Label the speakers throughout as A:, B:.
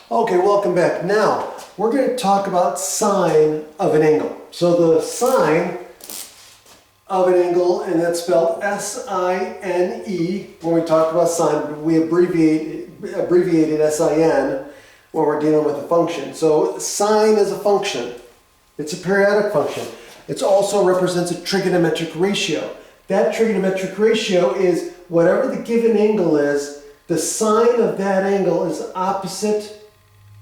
A: Okay, welcome back. Now, we're going to talk about sine of an angle. So the sine of an angle, and that's spelled S-I-N-E. When we talk about sine, we abbreviated S-I-N when we're dealing with a function. So sine is a function. It's a periodic function. It also represents a trigonometric ratio. That trigonometric ratio is whatever the given angle is, the sine of that angle is opposite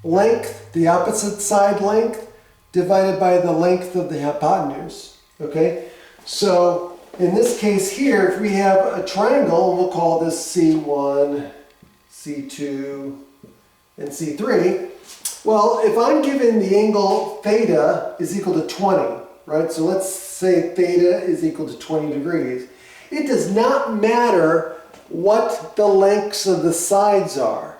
A: length, the opposite side length, divided by the length of the hypotenuse. Okay? So in this case here, if we have a triangle, and we'll call this C1, C2, and C3, well, if I'm given the angle theta is equal to 20, right? So let's say theta is equal to 20 degrees. It does not matter what the lengths of the sides are,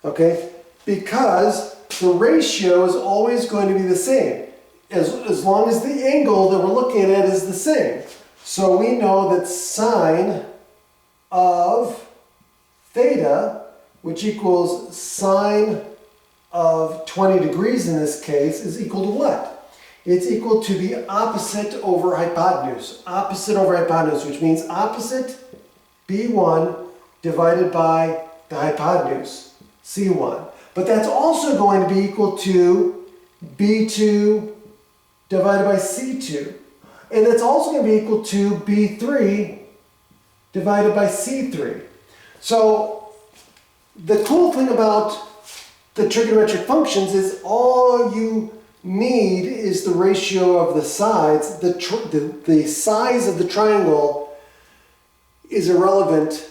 A: okay? Because the ratio is always going to be the same, as long as the angle that we're looking at is the same. So we know that sine of theta, which equals sine of 20 degrees in this case, is equal to what? It's equal to the opposite over hypotenuse. Opposite over hypotenuse, which means opposite B1 divided by the hypotenuse, C1. But that's also going to be equal to B2 divided by C2. And that's also going to be equal to B3 divided by C3. So the cool thing about the trigonometric functions is all you need is the ratio of the sides. The size of the triangle is irrelevant.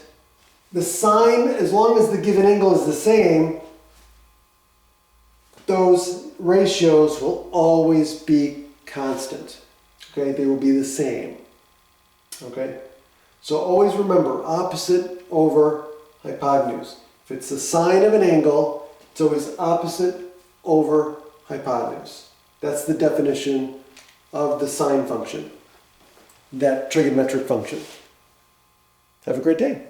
A: The sine, as long as the given angle is the same, those ratios will always be constant. Okay, they will be the same. Okay, so always remember opposite over hypotenuse. If it's the sine of an angle, it's always opposite over hypotenuse. That's the definition of the sine function, that trigonometric function. Have a great day.